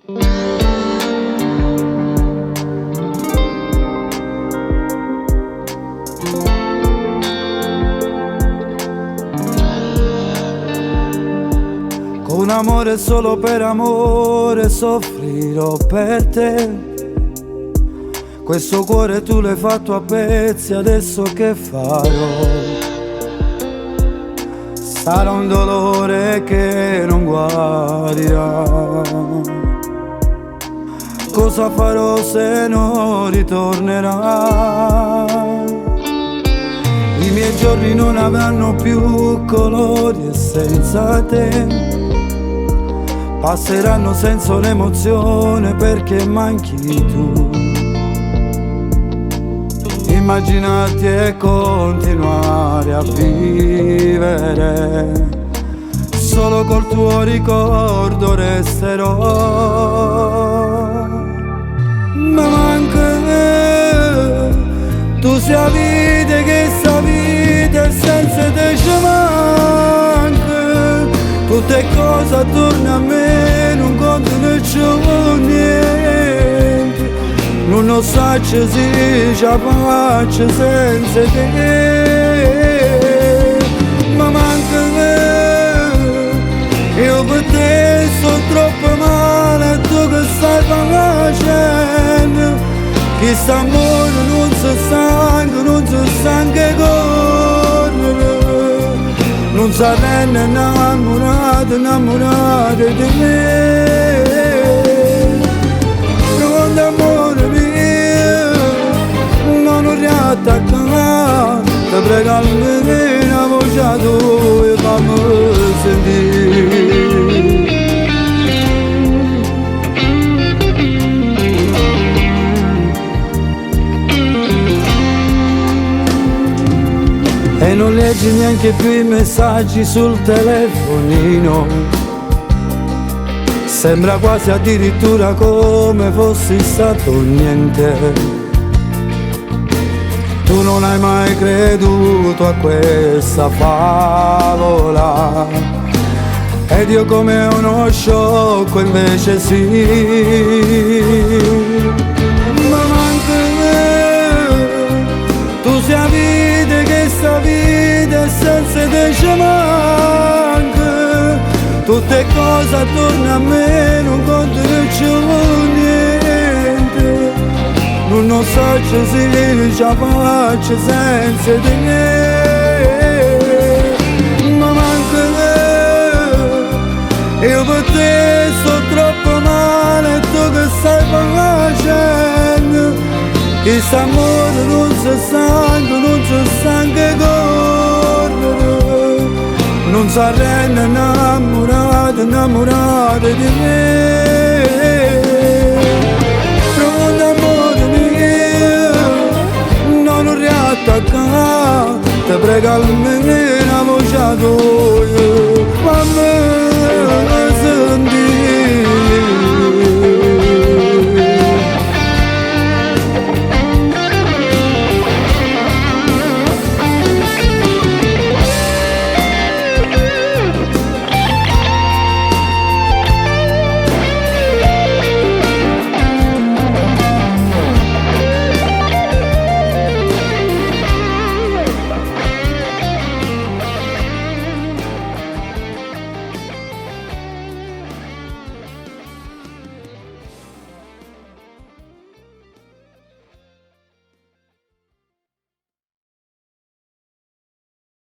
Con amore solo per amore soffrirò per te. Questo cuore tu l'hai fatto a pezzi, adesso che farò? Sarà un dolore che non guarirà. Cosa farò se non ritornerà? I miei giorni non avranno più colori e senza te passeranno senza un'emozione perché manchi tu. Immaginarti e continuare a vivere, solo col tuo ricordo resterò. Ma manca tu sia vita che sta vita senza te ci manca. Tutte cose attorno a me non contano più niente. Non so se si ci faccio senza te. Ma manca io per te sto troppo male, tu che stai facendo? Che sta amore non si stanca correre. Non si rende innamorato di me. Pronto amore mio, non riattaccare. Ti prego almeno una voce tua e fammi sentire. E non leggi neanche più i messaggi sul telefonino. Sembra quasi addirittura come fossi stato niente. Tu non hai mai creduto a questa favola ed io come uno sciocco invece sì. Ma manca tu sia vita che sta vita senza te ci manca. Tutte cose attorno a me non contano più niente. Non so se si ci faccio senza te. Ma manca io per te sto troppo male, tu che stai facendo? Che s'amore non si stanca correre. Non si rende innamorato di me. Pronto amore mio, non riattaccare. Ti prego almeno una voce tua, mamma.